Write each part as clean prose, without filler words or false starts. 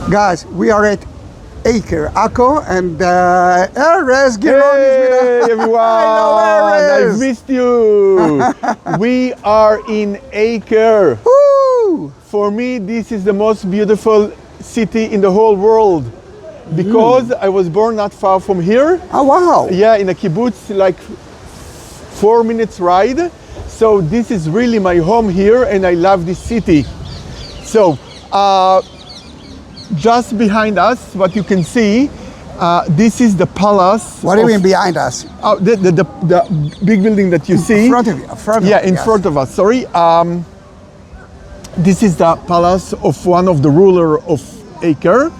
Guys, we are at Acre, Akko, and Erez Geron is with us. Hey everyone! Hello, Erez. I've missed you! We are in Acre. Woo! For me, this is the most beautiful city in the whole world because I was born not far from here. Oh, wow. Yeah, in a kibbutz, like 4 minutes ride. So this is really my home here, and I love this city. So, just behind us, what you can see, this is the palace. What do you mean behind us? The big building that you see. In front of you. In front of us, sorry. This is the palace of one of the ruler of Acre.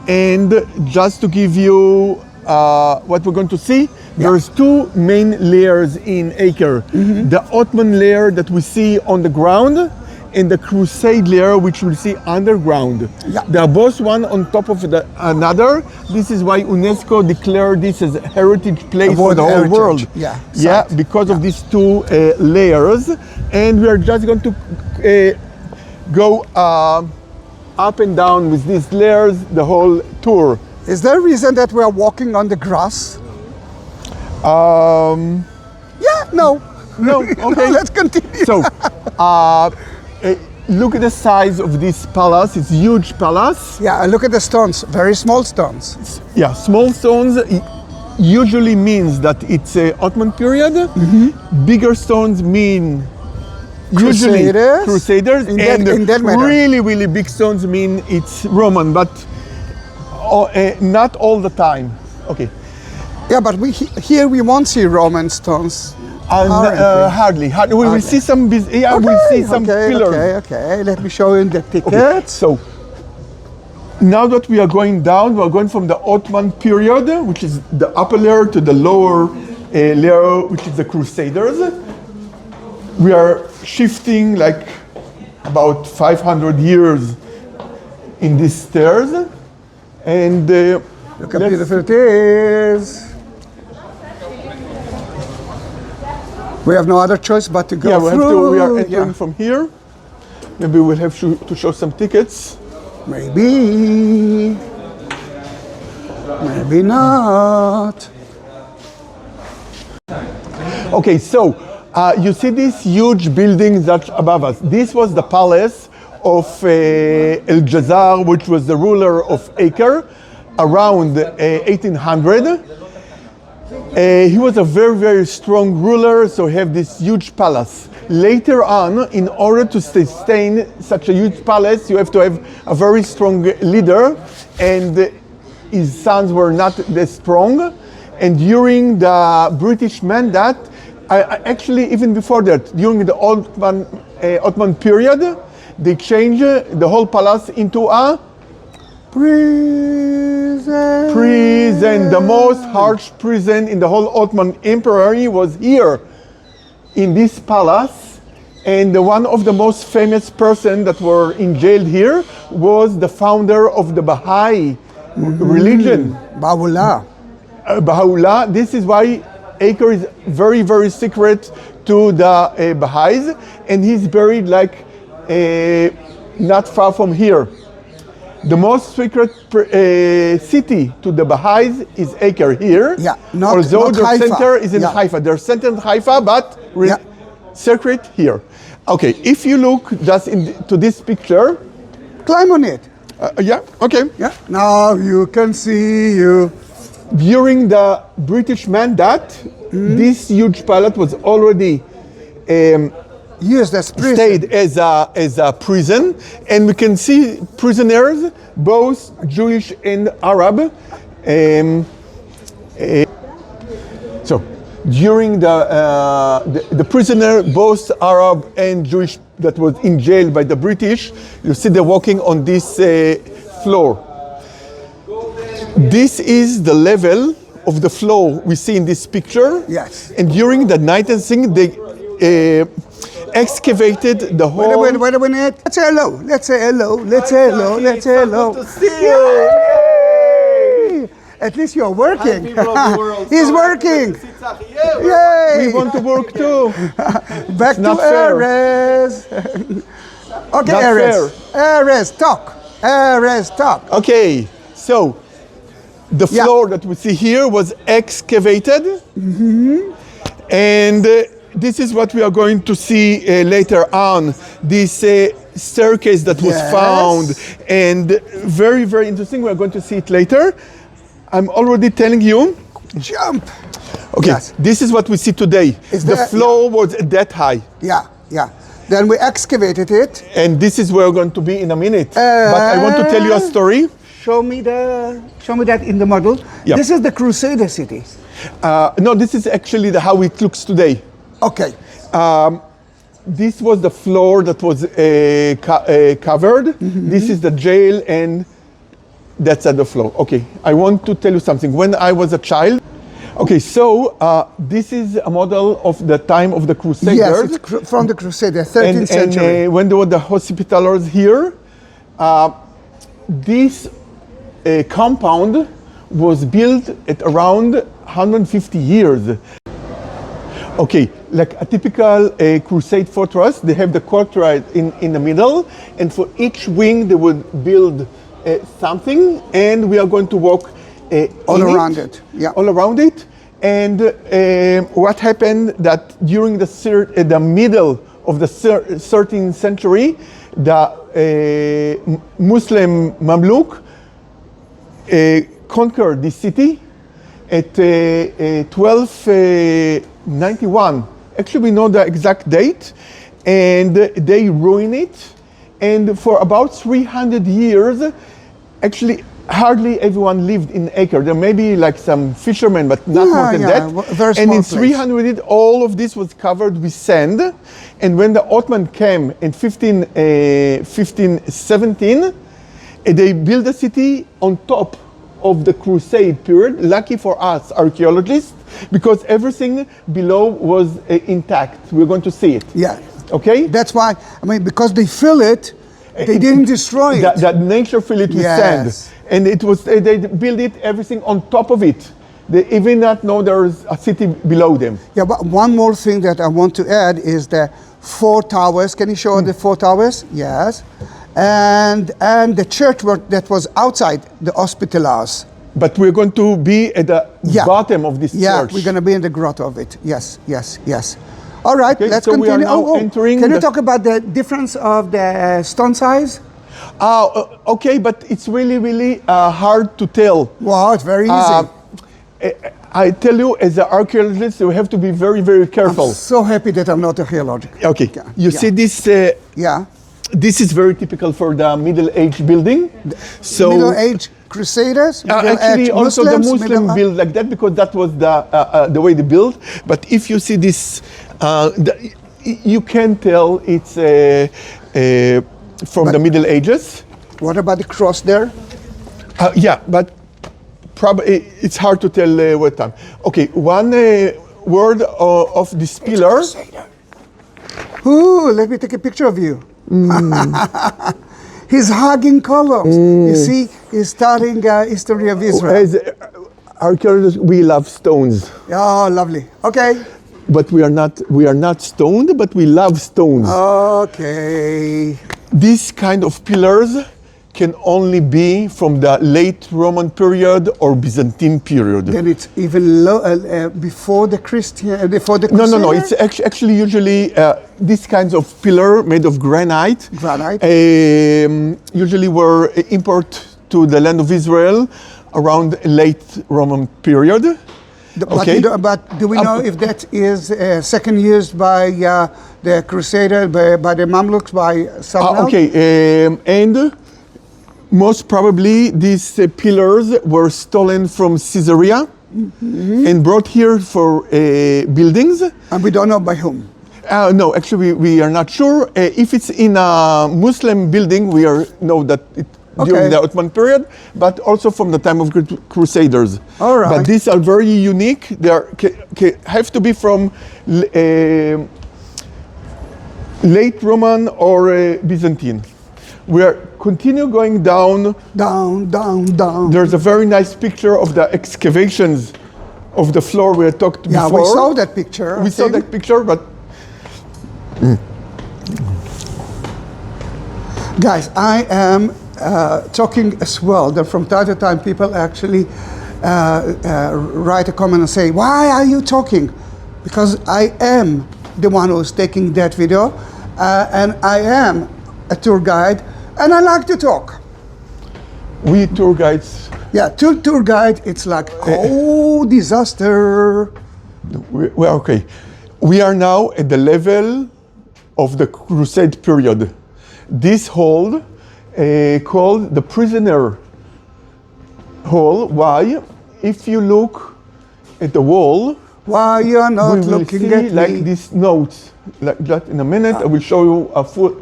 And just to give you what we're going to see, there's two main layers in Acre. The Ottoman layer that we see on the ground, and the Crusader layer, which we'll see underground. Yeah. They are both one on top of another. This is why UNESCO declared this as a heritage place for the whole world. Yeah, because of these two layers. And we are just going to go up and down with these layers the whole tour. Is there a reason that we are walking on the grass? No. No, okay. Let's continue. So, look at the size of this palace. It's a huge palace. Yeah, look at the stones, very small stones. Yeah, small stones usually means that it's a Ottoman period. Bigger stones mean usually Crusaders. And really big stones mean it's Roman, but not all the time. Okay. Yeah, but here we won't see Roman stones. Hardly. We will see some. We'll see some pillars. Okay. Let me show you the tickets. Okay. So now that we are going down, we are going from the Ottoman period, which is the upper layer, to the lower layer, which is the Crusaders. We are shifting like about 500 years in these stairs, and look how beautiful it is. We have no other choice but to go through. We are entering from here. Maybe we'll have to show some tickets. Maybe not. Okay, so you see this huge building that's above us. This was the palace of El Jazar, which was the ruler of Acre around 1800. He was a very strong ruler, so he had this huge palace. Later on, in order to sustain such a huge palace, you have to have a very strong leader, and his sons were not that strong. And during the British mandate, actually even before that, during the Ottoman period, they changed the whole palace into a prison. The most harsh prison in the whole Ottoman Empire was here, in this palace. And one of the most famous persons that were in jail here was the founder of the Baha'i religion. Baha'u'llah. This is why Acre is very secret to the Baha'is, and he's buried like not far from here. The most secret city to the Baha'is is Acre here. Yeah, although their Haifa. center is in Haifa. Their center in Haifa, but secret here. Okay, if you look just into this picture. Climb on it. Okay. Yeah, now you can see you. During the British mandate, this huge palace was already used as prison. Stayed as a prison, and we can see prisoners, both Jewish and Arab. So during the prisoner, both Arab and Jewish, that was in jail by the British, you see they're walking on this floor. This is the level of the floor we see in this picture. Yes. And during the night and thing, they excavated the whole. Wait a minute. Let's say hello. Let's say hello. Good to see you. Yay! At least you're working. He's working. Yay! We want to work too. Back to Erez. Okay, Erez. Erez, talk. Erez, talk. Okay, so the floor that we see here was excavated, and this is what we are going to see later on. This staircase that was found, and very, very interesting. We are going to see it later. I'm already telling you. Jump. Okay, this is what we see today. The floor was that high. Yeah, yeah. Then we excavated it. And this is where we're going to be in a minute. But I want to tell you a story. Show me that in the model. Yeah. This is the Crusader city. No, this is actually how it looks today. Okay. This was the floor that was covered. This is the jail, and that's at the floor. Okay, I want to tell you something. When I was a child, okay, so this is a model of the time of the Crusaders. Yes, it's from the Crusader, 13th century. And when there were the hospitalers here, this compound was built at around 150 years. Okay, like a typical Crusade fortress, they have the courtyard in the middle, and for each wing they would build something, and we are going to walk all around it. Yeah, all around it. And what happened that during the middle of the 13th century, the Muslim Mamluk conquered this city at 1291. Actually, we know the exact date, and they ruined it. And for about 300 years, actually, hardly everyone lived in Acre. There may be like some fishermen, but not more than that. Very small and in place. 300, all of this was covered with sand. And when the Ottoman came in 1517, they built the city on top of the Crusade period. Lucky for us archaeologists, because everything below was intact. We're going to see it. Yeah. Okay? That's why, I mean, because they fill it, they didn't destroy it. That nature filled it with sand. And it was, they built it, everything on top of it. They even not know there's a city below them. Yeah, but one more thing that I want to add is the 4 towers. Can you show the 4 towers? Yes. And the church that was outside the hospitals. But we're going to be at the bottom of this church. Yeah, we're going to be in the grotto of it. Yes, yes, yes. All right, okay, let's so continue. We are now entering can you talk about the difference of the stone size? Okay, but it's really, really hard to tell. Wow, it's very easy. I tell you, as an archaeologist, you have to be very, very careful. I'm so happy that I'm not a archaeologist. Okay, you see this? This is very typical for the Middle Age building. So Middle Age Crusaders? Actually, also the Muslim build like that, because that was the way they built. But if you see this, you can tell it's from the Middle Ages. What about the cross there? Yeah, but probably it's hard to tell what time. Okay, one word of this pillar. Ooh, let me take a picture of you. He's hugging columns. You see, he's starting history of Israel. As archaeologists, we love stones. Oh, lovely. Okay. But we are not stoned, but we love stones. Okay. These kind of pillars can only be from the late Roman period or Byzantine period. Then it's even before the Crusaders? No. It's actually usually these kinds of pillar made of granite. Usually were import to the land of Israel around late Roman period. But do we know if that is second used by the Crusader, by the Mamluks, by someone else? Okay, and most probably these pillars were stolen from Caesarea and brought here for buildings. And we don't know by whom? No, actually we are not sure. If it's in a Muslim building, we know that it during the Ottoman period, but also from the time of Crusaders. All right. But these are very unique. They have to be from late Roman or Byzantine. We are continue going down. Down. There's a very nice picture of the excavations of the floor we had talked before. Yeah, we saw that picture. We saw that picture, but guys, I am talking as well. That from time to time people actually write a comment and say, "Why are you talking?" Because I am the one who's taking that video, and I am a tour guide, and I like to talk. We tour guides. Yeah, tour guide. It's like disaster. Well, okay. We are now at the level of the Crusade period. This hall, called the prisoner hall. Why? If you look at the wall, why you're not we will looking see at like me? these notes. Like that in a minute, I will show you a full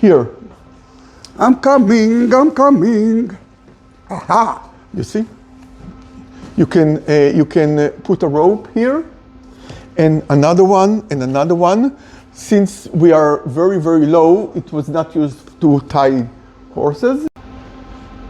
here. I'm coming. I'm coming. Aha! You see? You can put a rope here, and another one, and another one. Since we are very, very low, it was not used to tie horses.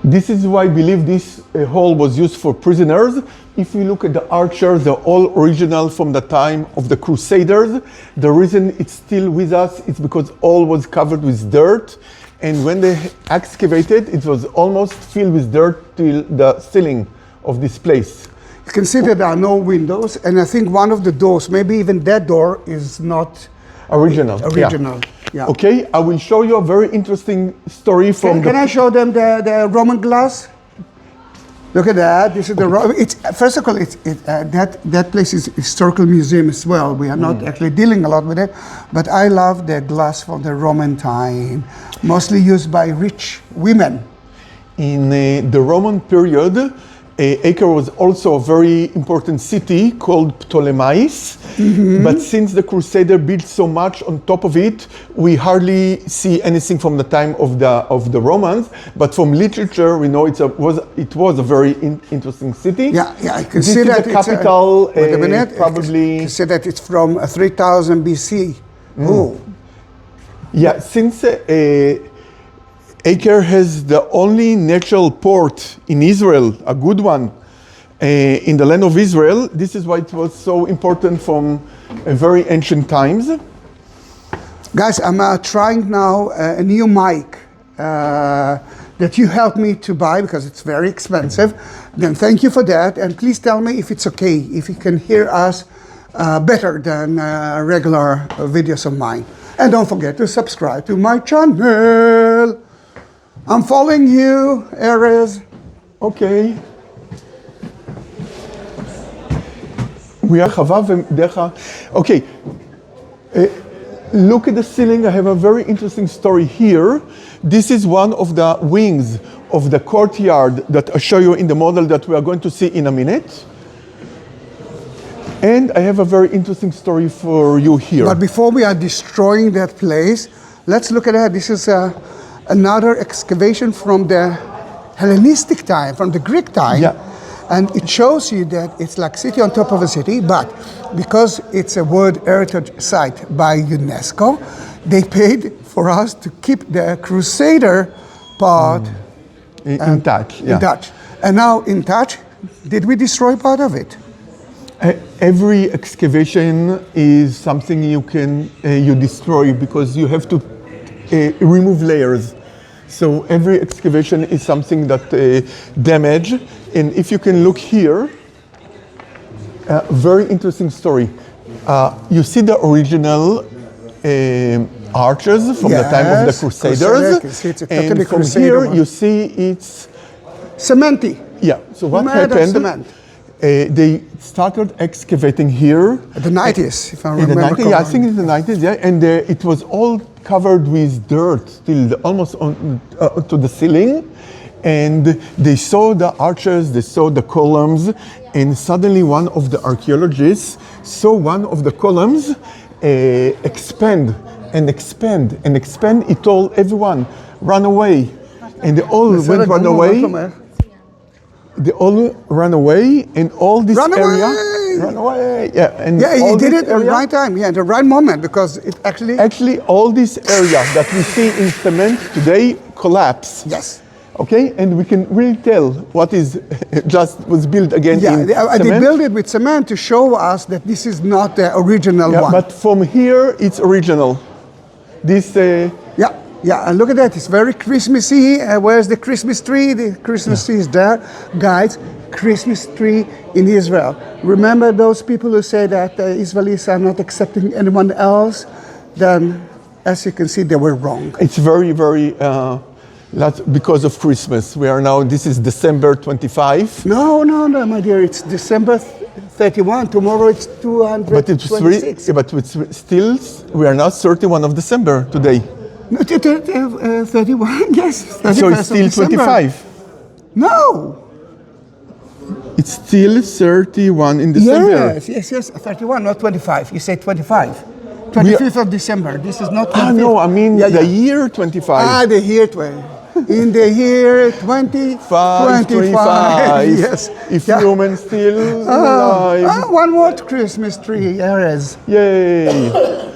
This is why I believe this hall was used for prisoners. If we look at the archers, they're all original from the time of the Crusaders. The reason it's still with us is because all was covered with dirt. And when they excavated, it was almost filled with dirt till the ceiling of this place. You can see that there are no windows, and I think one of the doors, maybe even that door, is not original. Yeah. Okay, I will show you a very interesting story from Can I show them the Roman glass? Look at that. This is the first of all, that place is historical museum as well. We are not actually dealing a lot with it, but I love the glass from the Roman time, mostly used by rich women. In the Roman period, Acre was also a very important city called Ptolemais. But since the Crusader built so much on top of it, we hardly see anything from the time of the Romans. But from literature, we know it was a very interesting city. Yeah, I can this see is that the capital. Wait a minute. Probably. You can see that it's from 3000 BC. Oh. Yeah, since Acre has the only natural port in Israel, a good one, in the land of Israel. This is why it was so important from very ancient times. Guys, I'm trying now a new mic that you helped me to buy because it's very expensive. Then thank you for that. And please tell me if it's okay, if you can hear us better than regular videos of mine. And don't forget to subscribe to my channel. I'm following you, Erez. Okay. We are Okay. Look at the ceiling. I have a very interesting story here. This is one of the wings of the courtyard that I show you in the model that we are going to see in a minute. And I have a very interesting story for you here. But before we are destroying that place, let's look at that. This is another excavation from the Hellenistic time, from the Greek time. Yeah. And it shows you that it's like city on top of a city, but because it's a World Heritage Site by UNESCO, they paid for us to keep the Crusader part in touch. Yeah. In touch. And now in touch, did we destroy part of it? Every excavation is something you destroy because you have to remove layers. So every excavation is something that damage. And if you can look here, very interesting story. You see the original arches from the time of the Crusaders. And from here you see it's cementy. Yeah. So what happened? Cement. They started excavating here. At the 90s, if I remember correctly. Yeah, I think in the 90s, yeah. And it was all covered with dirt, still almost to the ceiling. And they saw the arches, they saw the columns, and suddenly one of the archaeologists saw one of the columns expand and expand and expand. He told everyone, run run away. They all ran away, and all this ran away. Yeah, and he did it at the right time. Yeah, at the right moment, because it actually all this area that we see in cement today collapsed. Yes. Okay, and we can really tell what is was built again. Yeah, in cement. They built it with cement to show us that this is not the original one. But from here, it's original. This. Yeah, and look at that. It's very Christmassy. Where's the Christmas tree? The Christmas tree is there. Guys, Christmas tree in Israel. Remember those people who say that Israelis are not accepting anyone else? Then, as you can see, they were wrong. It's very, very, that's because of Christmas. We are now, this is December 25. No, my dear. It's December 31. Tomorrow it's 226. But it's still, we are now 31 of December today. No, 31, yes. So it's still 25. No. It's still 31 in December. Yes, 31, not 25. You say 25. 25th of December. This is not 25th. No, I mean the year 25. The year 20. In the year 25. Yes. If humans still alive. One more Christmas tree, Erez. Yay.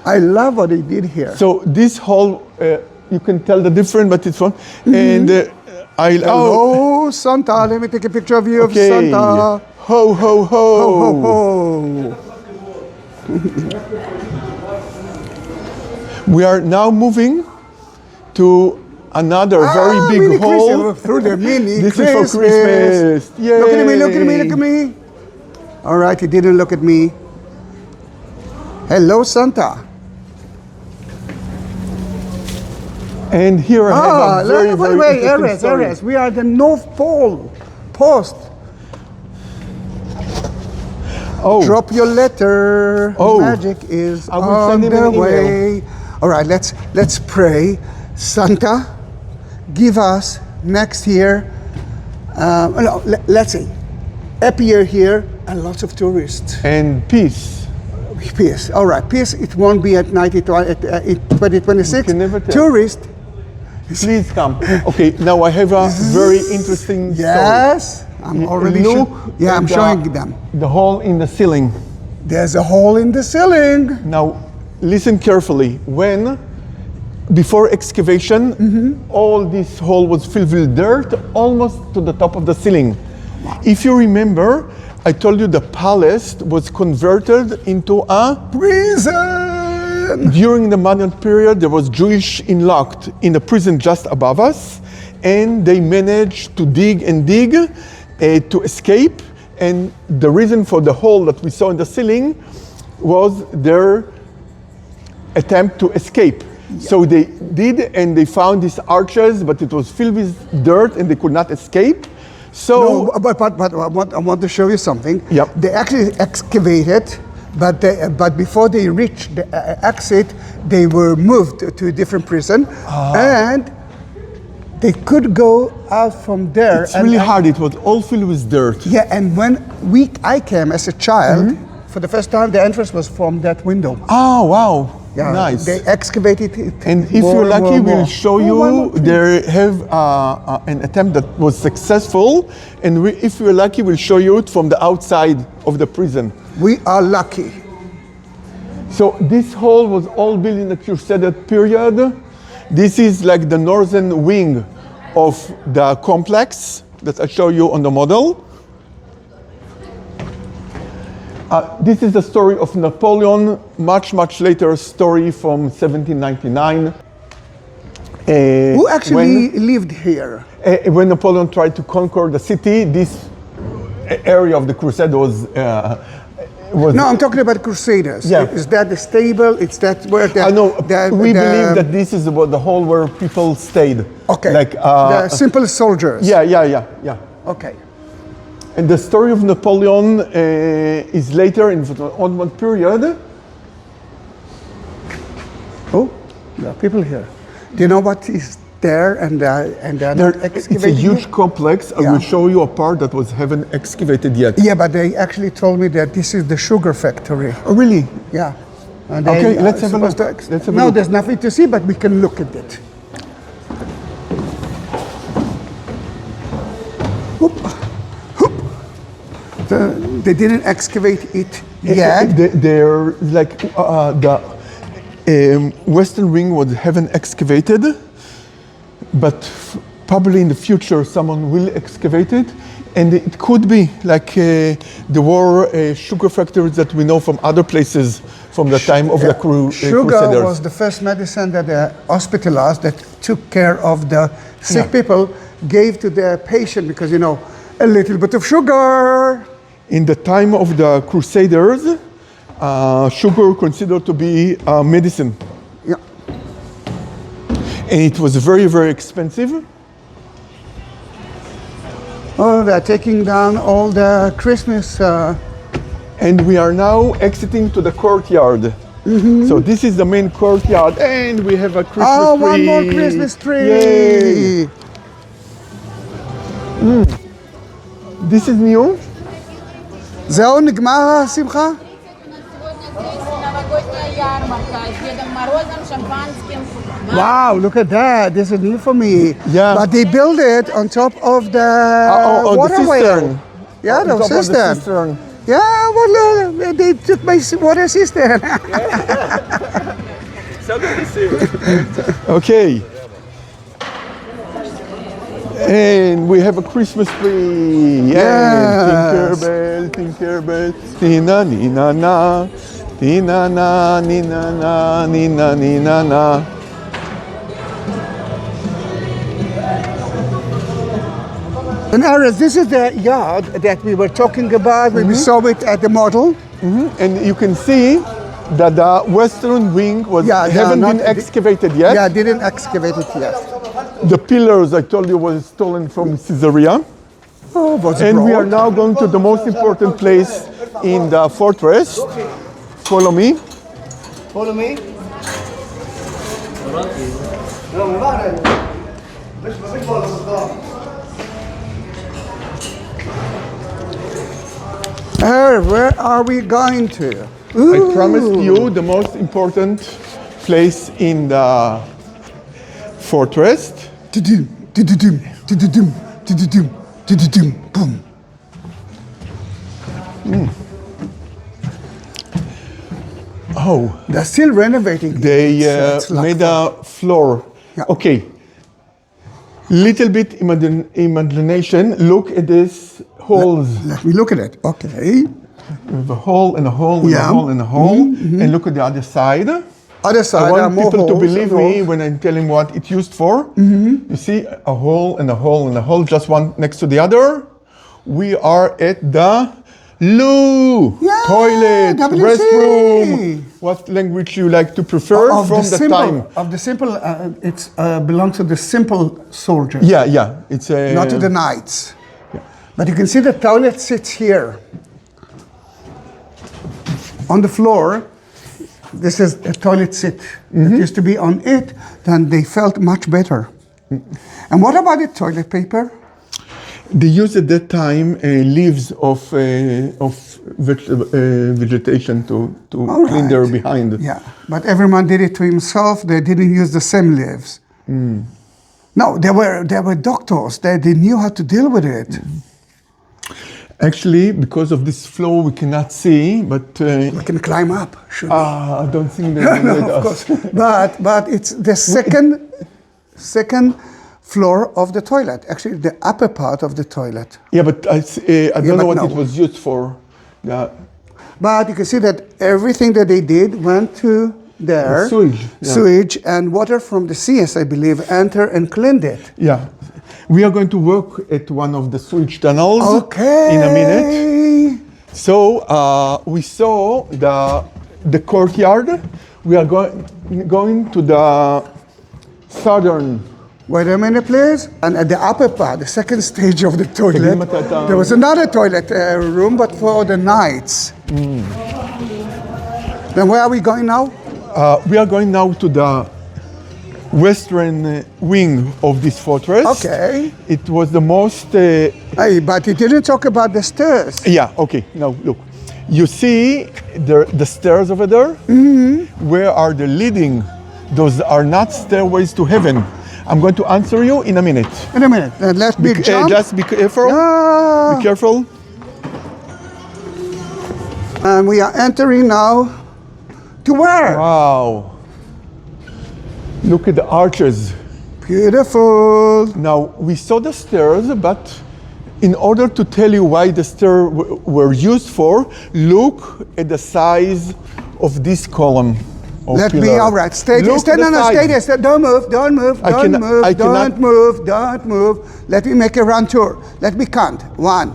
I love what they did here. So this hall, you can tell the difference, but it's fun. And hello, Santa. Let me take a picture of you of Santa. Ho, ho, ho. Ho, ho, ho. We are now moving to another very big hall. Through the mini This Christmas. is for Christmas. Yay. Look at me. All right, he didn't look at me. Hello, Santa. And here I have a very, very interesting story. Erez, we are the North Pole post. Oh. Drop your letter. Oh. Magic is I will on send him the an way. All right, let's pray. Santa, give us next year. Let's say, happier here and lots of tourists. And peace. Peace. All right, peace. It won't be at 2026. You can never tell. Tourist. Please come. Okay, now I have a very interesting story. Yes, I'm already I'm showing them. The hole in the ceiling. There's a hole in the ceiling. Now, listen carefully. Before excavation, all this hole was filled with dirt, almost to the top of the ceiling. If you remember, I told you the palace was converted into a prison. During the modern period, there was Jewish locked in a prison just above us, and they managed to dig to escape. And the reason for the hole that we saw in the ceiling was their attempt to escape. Yeah. So they did, and they found these arches, but it was filled with dirt, and they could not escape. So, no, but I want to show you something. Yep. They actually excavated, but before they reached the exit, they were moved to a different prison, and they could go out from there. It's really hard. It was all filled with dirt. Yeah, and when I came as a child, for the first time, the entrance was from that window. Oh, wow. Yeah, nice. They excavated it. And if you're lucky, we'll show you they have an attempt that was successful. And if you're lucky, we'll show you it from the outside of the prison. We are lucky. So this hall was all built in the Crusader period. This is like the northern wing of the complex that I show you on the model. This is the story of Napoleon, much later story from 1799. Who actually lived here? When Napoleon tried to conquer the city, this area of the Crusaders was... No, I'm talking about Crusaders. Yeah. Is that the stable? It's that where the... we believe that this is about the hall where people stayed. Okay, like, the simple soldiers. Yeah. Okay. And the story of Napoleon is later in the Ottoman period. Oh, there are people here. Do you know what is there and they're not excavating? It's a huge complex. I will show you a part that haven't excavated yet. Yeah, but they actually told me that this is the sugar factory. Oh, really? Yeah. And okay, let's have a look. No, there's nothing to see, but we can look at it. They didn't excavate it yet. They're like the western wing haven't excavated, but probably in the future someone will excavate it, and it could be like the war sugar factories that we know from other places, from the time of the Sugar Crusaders. was the first medicine that the hospitals that took care of the sick people gave to their patient because, you know, a little bit of sugar. In the time of the Crusaders, sugar considered to be medicine. Yeah. And it was very, very expensive. Oh, they're taking down all the Christmas. And we are now exiting to the courtyard. So this is the main courtyard, and we have a Christmas tree. One more Christmas tree. Yay. This is new. זהו, נגמר השמחה? Wow, look at that. This is new for me. Yeah. But they built it on top of the water the wheel. cistern. Yeah, the On top of the cistern. cistern. Yeah, well, they took my water cistern. Okay. And we have a Christmas tree. Yes. Tinkerbell, Tinkerbell, Nina, Nina, na. Nina, na, Nina, na, Nina, Nina, na. And Erez, this is the yard that we were talking about when we saw it at the model. And you can see that the western wing haven't been excavated yet. Yeah, didn't excavate it yet. The pillars, I told you, was stolen from Caesarea. Oh, was it And we broad? are now going to the most important place in the fortress. Follow me. Follow me. Where are we going to? I promised you the most important place in the fortress. Boom. Oh, They're still renovating. they It's like made a floor. Yeah. Okay. Little bit imagination. Look at these holes. Let me look at it. Okay. We have a hole and a hole and a Yeah. hole and a hole. And look at the other side. Other side, I there are want more people to holes believe and me holes. when I'm telling what it's used for. You see a hole and a hole and a hole, just one next to the other. We are at the loo, Yeah, toilet, WC. restroom. What language you like to prefer from the time? Of the simple, it belongs to the simple soldiers, Yeah. It's a not to the knights. But you can see the toilet sits here. On the floor, this is a toilet seat. It used to be on it, then they felt much better. And what about the toilet paper? They used at that time leaves of vegetation to All clean their right. behind. Yeah, but everyone did it to himself. They didn't use the same leaves. No, there were doctors. They knew how to deal with it. Actually, because of this floor, we cannot see, but We can climb up. Sure. I don't think they No, let of us. course. But it's the second floor of the toilet. Actually, the upper part of the toilet. Yeah, but I don't know but what no. it was used for. Yeah. But you can see that everything that they did went to there. The sewage, yeah. Sewage and water from the seas, I believe, enter and cleaned it. Yeah. We are going to work at one of the sewage tunnels Okay. in a minute. So we saw the courtyard. We are going to the southern. Wait a minute, please. And at the upper part, the second stage of the toilet, Matata. there was another toilet room, but for the knights. Then where are we going now? We are going now to the western wing of this fortress. Okay. It was the most. Hey, but you didn't talk about the stairs. Yeah. Okay. Now look. You see the stairs over there. Where are they leading? Those are not stairways to heaven. I'm going to answer you in a minute. In a minute. Let me jump. Just be careful. Ah. Be careful. And we are entering now to where? Wow. Look at the arches. Beautiful. Now, we saw the stairs, but in order to tell you why the stairs were used for, look at the size of this column. Let me, all right, stay there, stay there, don't move, don't move, don't move. Let me make a run tour. Let me count. 1,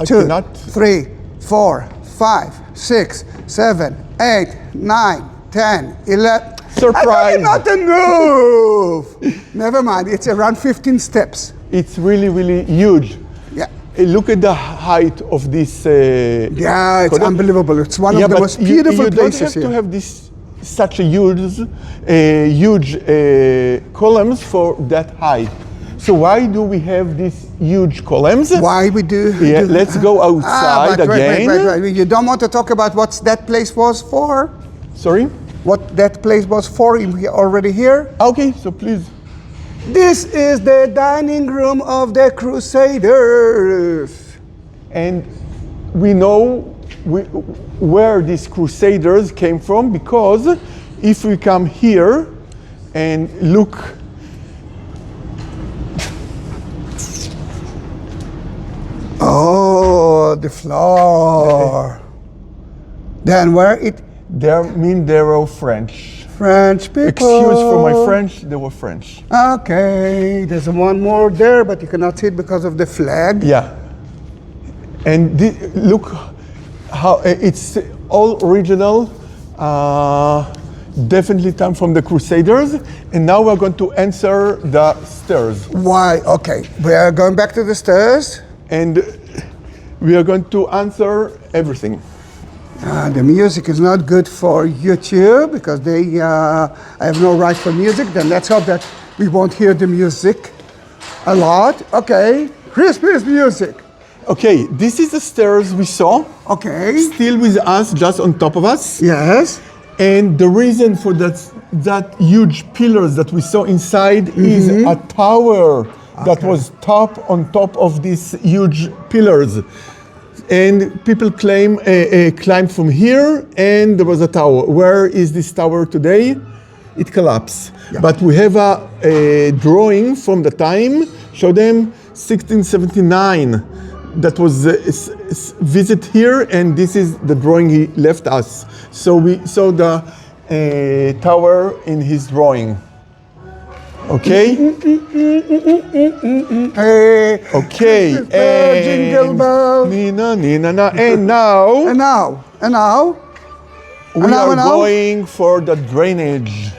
2, 3, 4, 5, 6, 7, 8, 9, 10, 11. Surprise! I not move. Never mind, it's around 15 steps. It's really, really huge. Yeah. Look at the height of this. Yeah, it's unbelievable. It's one of the most beautiful places here. You don't have to have this such a huge columns for that height. So why do we have these huge columns? Why we do? Yeah, let's go outside again. Wait. You don't want to talk about what that place was for? Sorry? What that place was for already here? Okay, so please. This is the dining room of the Crusaders. And we know where these Crusaders came from, because if we come here and look, oh, the floor. Then where it? They were French. French people. Excuse for my French, they were French. Okay, there's one more there, but you cannot see it because of the flag. Yeah. And look how it's all original. Definitely time from the Crusaders. And now we're going to enter the stairs. Why? Okay, we are going back to the stairs. And we are going to answer everything. The music is not good for YouTube because they have no right for music. Then let's hope that we won't hear the music a lot. Okay, here's music. Okay, this is the stairs we saw. Okay. Still with us, just on top of us. Yes. And the reason for that huge pillars that we saw inside is a tower that was on top of these huge pillars. And people climbed from here, and there was a tower. Where is this tower today? It collapsed. Yeah. But we have a drawing from the time, show them 1679, that was visit here, and this is the drawing he left us. So we saw the tower in his drawing. Okay. Okay. Jingle bell. Nina. And now. We are going for the drainage.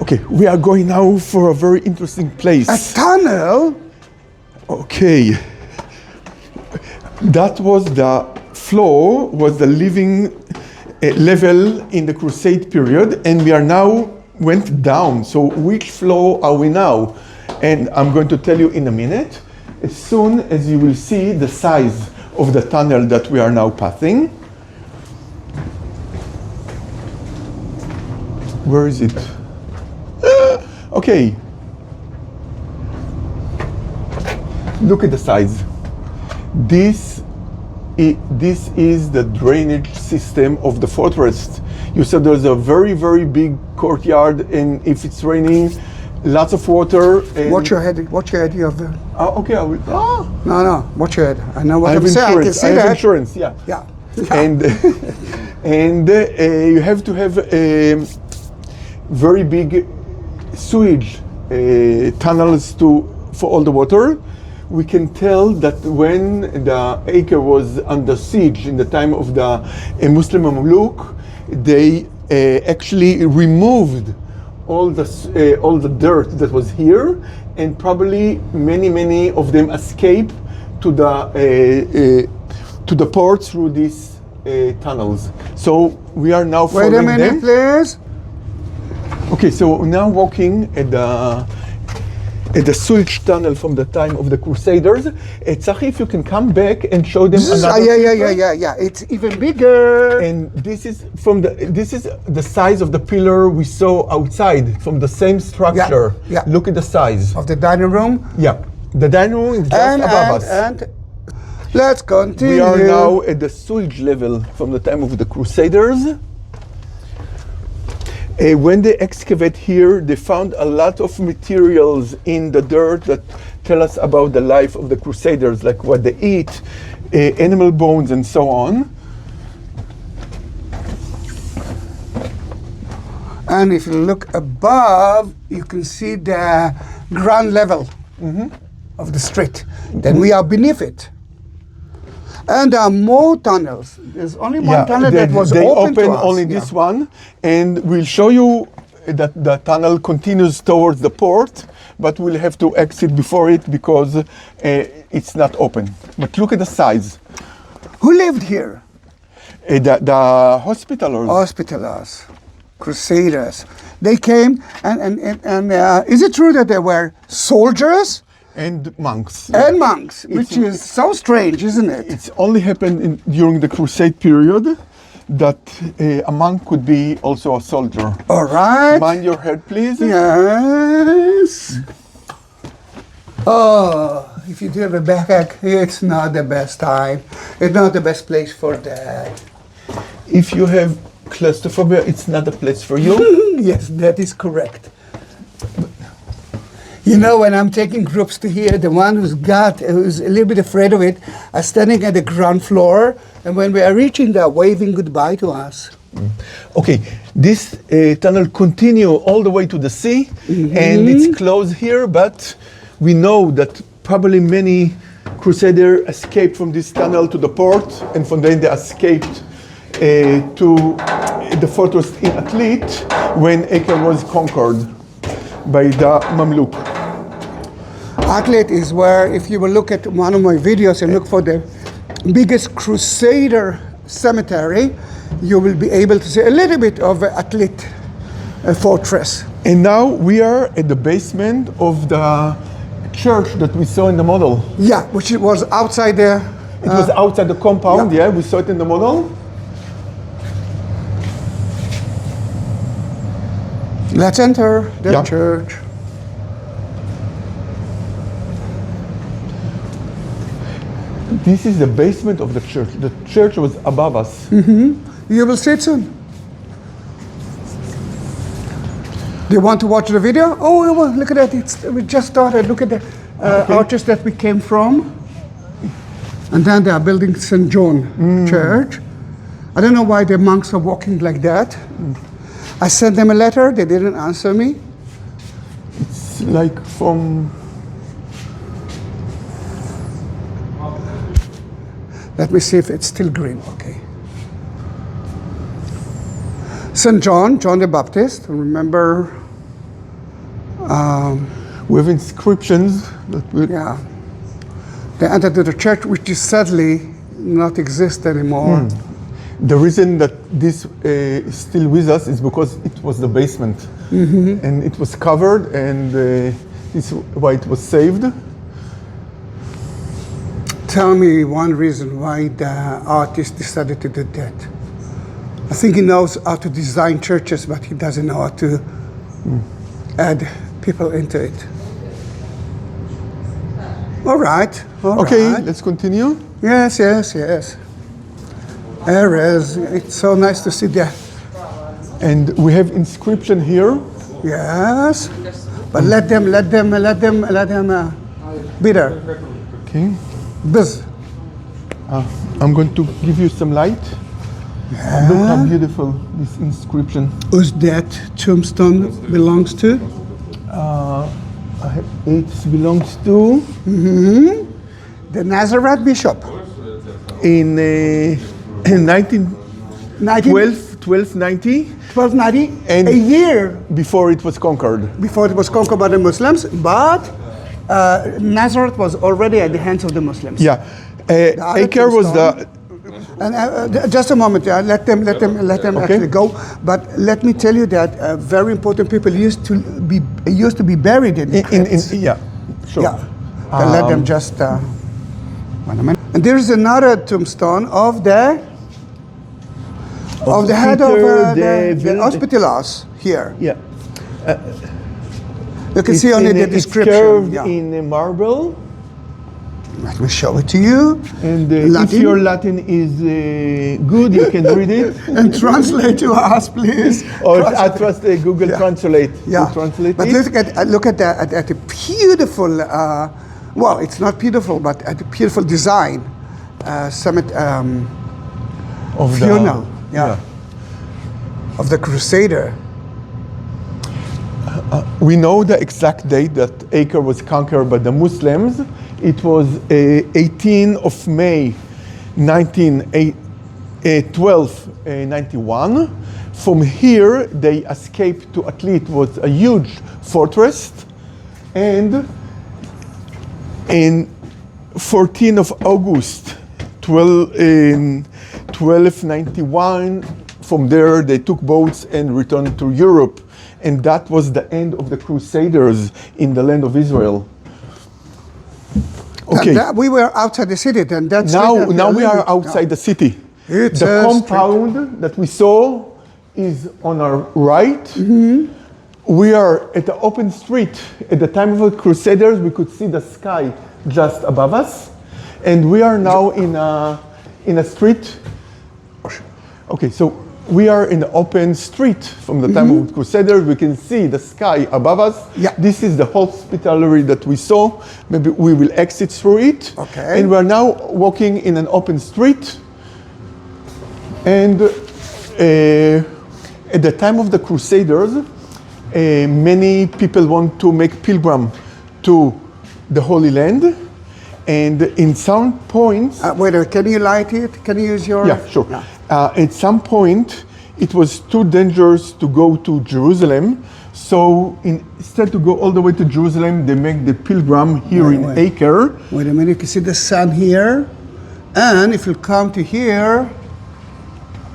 Okay, we are going now for a very interesting place. A tunnel? Okay. That was the floor, was the living level in the Crusade period, and we are now went down. So which floor are we now? And I'm going to tell you in a minute, as soon as you will see the size of the tunnel that we are now passing. Where is it? Okay. Look at the size. This is the drainage system of the fortress. You said there's a very, very big courtyard, and if it's raining, lots of water. And watch your head. You have. Okay, I will. No. Watch your head. I know what I'm saying. I can see I have that. insurance. Yeah. And you have to have a very big sewage tunnels for all the water. We can tell that when the Acre was under siege in the time of the Muslim Mamluk, they actually removed all the dirt that was here, and probably many of them escaped to the port through these tunnels. So we are now following them. Wait a minute, please. Okay, so now walking at the sewage tunnel from the time of the Crusaders. Tzachi, if you can come back and show them another. Yeah. It's even bigger. And this is the size of the pillar we saw outside from the same structure. Yeah. Look at the size Of the dining room. Yeah, the dining room is just above us. And let's continue. We are now at the sewage level from the time of the Crusaders. When they excavate here, they found a lot of materials in the dirt that tell us about the life of the Crusaders, like what they eat, animal bones, and so on. And if you look above, you can see the ground level of the street. Then we are beneath it. And there are more tunnels. There's only one tunnel that was open to us. Only this one, and we'll show you that the tunnel continues towards the port, but we'll have to exit before it because it's not open. But look at the size. Who lived here? The hospitalers. Hospitalers, Crusaders. They came, and is it true that they were soldiers? And monks. And monks, which is so strange, isn't it? It's only happened during the Crusade period that a monk could be also a soldier. All right. Mind your head, please. Yes. Oh, if you do have a backpack, it's not the best time. It's not the best place for that. If you have claustrophobia, it's not the place for you. Yes, that is correct. You know, when I'm taking groups to here, the one who's a little bit afraid of it, are standing at the ground floor, and when we are reaching, they're waving goodbye to us. Okay, this tunnel continue all the way to the sea, and it's closed here, but we know that probably many Crusaders escaped from this tunnel to the port, and from then they escaped to the fortress in Atlit when Acre was conquered by the Mamluk. Atlit is where, if you will look at one of my videos and look for the biggest Crusader cemetery, you will be able to see a little bit of Atlit fortress. And now we are at the basement of the church that we saw in the model. Yeah, which was outside the... It was outside the compound, yeah, we saw it in the model. Let's enter the church. This is the basement of the church. The church was above us. You will see it soon. Do you want to watch the video? Oh, well, look at that. We just started. Look at the arches that we came from. And then they are building St. John Church. I don't know why the monks are walking like that. I sent them a letter. They didn't answer me. It's like from... Let me see if it's still green. Okay. St. John, John the Baptist. Remember? We have inscriptions. Yeah. They entered the church, which is sadly not exist anymore. The reason that this is still with us is because it was the basement. And it was covered, and this is why it was saved. Tell me one reason why the artist decided to do that. I think he knows how to design churches, but he doesn't know how to add people into it. All right. Okay, let's continue. Yes. Erez, it's so nice to see that. And we have inscription here. Yes. But let them be there. Okay. This. I'm going to give you some light. Yeah. Look how beautiful this inscription. Who's that tombstone belongs to? It belongs to The Nazareth bishop. in 1290. 1290, And a year before it was conquered. before it was conquered by the Muslims, but Nazareth was already at the hands of the Muslims. Yeah, Acre was the. And just a moment, let them actually go. But let me tell you that very important people used to be buried in the crypts. Yeah, sure. Yeah, let them just. Wait a minute. And there is another tombstone of the head of the hospitalers here. Yeah. You can see only the description. It's carved in marble. Let me show it to you. And if your Latin is good, you can read it. And translate to us, please. Or I trust Google Translate. Yeah. Translate But look at the beautiful. Well, it's not beautiful, but at the beautiful design. Summit of funeral. Yeah. Of the Crusader. We know the exact date that Acre was conquered by the Muslims. It was 18 of May 1291. From here, they escaped to Atlit, was a huge fortress. And in 14th of August, 1291, from there they took boats and returned to Europe. And that was the end of the Crusaders in the land of Israel. Okay. We were outside the city then. Now we are outside the city. It's the compound that we saw is on our right. Mm-hmm. We are at the open street. At the time of the Crusaders, we could see the sky just above us. And we are now in a street. Okay, so we are in the open street from the time of the Crusaders. We can see the sky above us. Yeah. This is the hospitality that we saw. Maybe we will exit through it. Okay. And we are now walking in an open street. And at the time of the Crusaders, many people want to make pilgrim to the Holy Land. And in some points... wait a minute, can you light it? Can you use your... Yeah, sure. Yeah. At some point, it was too dangerous to go to Jerusalem. So instead to go all the way to Jerusalem, they make the pilgrim here in Acre. Wait a minute, you can see the sun here. And if you come to here,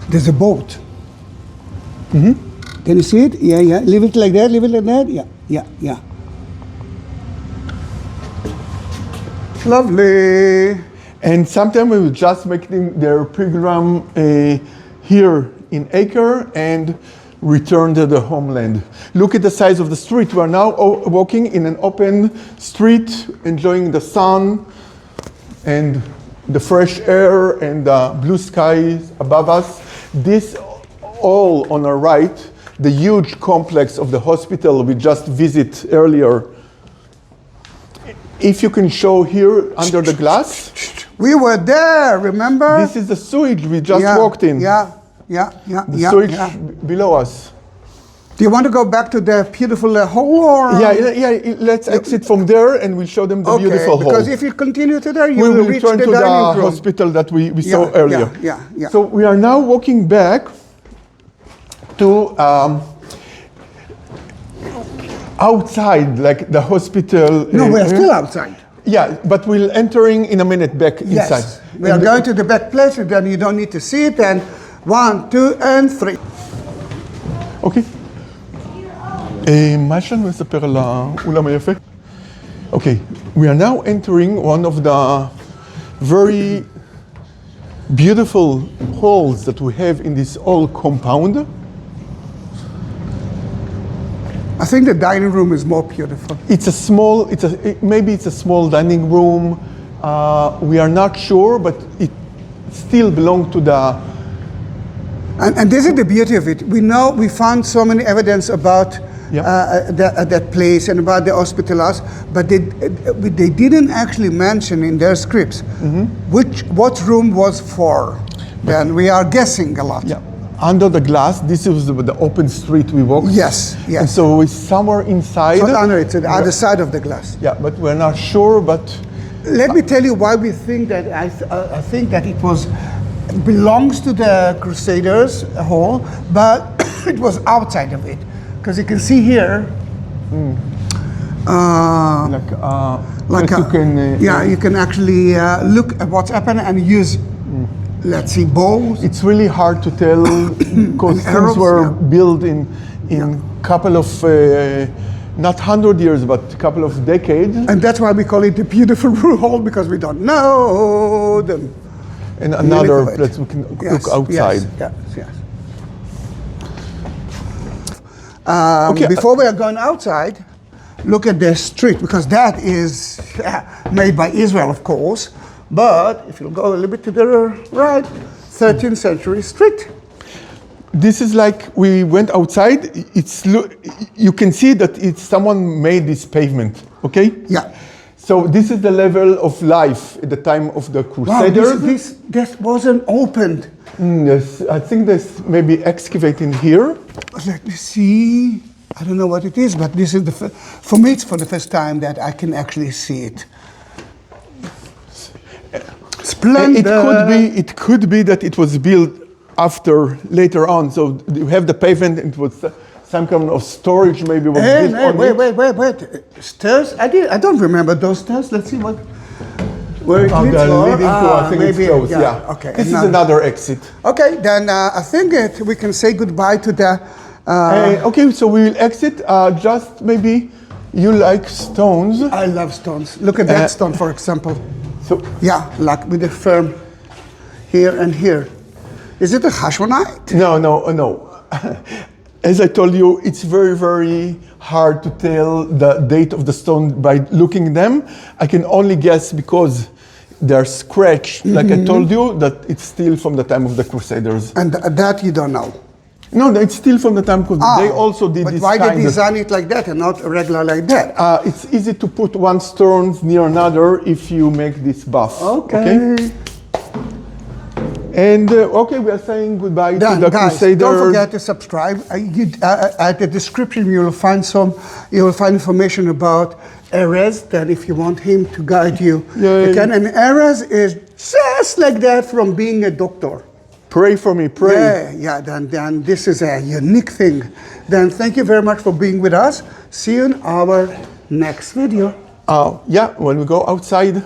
there's a boat. Mm-hmm. Can you see it? Yeah, yeah. Leave it like that, leave it like that. Yeah, yeah, yeah. Lovely. And sometimes we will just make their pilgrim here in Acre and return to the homeland. Look at the size of the street. We are now walking in an open street, enjoying the sun and the fresh air and the blue skies above us. This all on our right, the huge complex of the hospital we just visited earlier. If you can show here under the glass. We were there, remember? This is the sewage we just walked in. Yeah. The sewage below us. Do you want to go back to the beautiful hole? Or? Yeah, let's exit from there and we'll show them the beautiful hole. Because if you continue to there, you we will return reach to the dining room. hospital that we saw earlier. Yeah. So we are now walking back to outside, like the hospital. No, we're still outside. Yeah, but we'll entering in a minute back inside. Yes, we are going to the back place, and then you don't need to see it. And 1, 2, and 3. אוקיי. מה יש לנו לספר על האולם היפה? Okay, we are now entering one of the very beautiful halls that we have in this old compound. I think the dining room is more beautiful. It's a small, maybe it's a small dining room. We are not sure, but it still belongs to the... And this is the beauty of it. We found so many evidence about that place and about the hospitals, but they didn't actually mention in their scripts what room was for. Then we are guessing a lot. Yeah. Under the glass, this is the open street we walked. Yes. And so it's somewhere inside. Not under, it's on the other side of the glass. Yeah, but we're not sure, but... Let me tell you why we think that, I think that it belongs to the Crusaders hall, but it was outside of it. Because you can see here, you can actually look at what's happening and use, let's see, bows. It's really hard to tell because things were built in couple of, not 100 years, but a couple of decades. And that's why we call it the beautiful hall, because we don't know them. And another place we can look outside. Yes. Before we are going outside, look at the street, because that is made by Israel, of course. But if you go a little bit to the right, 13th century street. This is like we went outside. You can see that someone made this pavement. Okay. Yeah. So this is the level of life at the time of the Crusaders. Wow, this wasn't opened. Yes, I think there's maybe excavating here. Let me see. I don't know what it is, but this is for me it's for the first time that I can actually see it. Splendid. It could be that it was built later on. So you have the pavement, it was some kind of storage maybe was built on it. Wait. Stairs? I don't remember those stairs. Let's see where it leads. They're leading to, I think it's close, yeah. Okay. This is another exit. Okay, then I think we can say goodbye to the... Okay, so we will exit. Just maybe you like stones. I love stones. Look at that stone, for example. So yeah, like with the firm here and here. Is it a Hashmonite? No. As I told you, it's very, very hard to tell the date of the stone by looking at them. I can only guess because they're scratched, like I told you, that it's still from the time of the Crusaders. And that you don't know? No, it's still from the time because they also did this kind of... But why they design it like that and not regular like that? It's easy to put one stone near another if you make this buff. Okay? And we are saying goodbye to the guys, Crusaders. Don't forget to subscribe. At the description, you will find information about Erez. Then, if you want him to guide you, you can. And Erez is just like that from being a doctor. Pray for me, pray. Yeah. Then this is a unique thing. Then thank you very much for being with us. See you in our next video. When we go outside.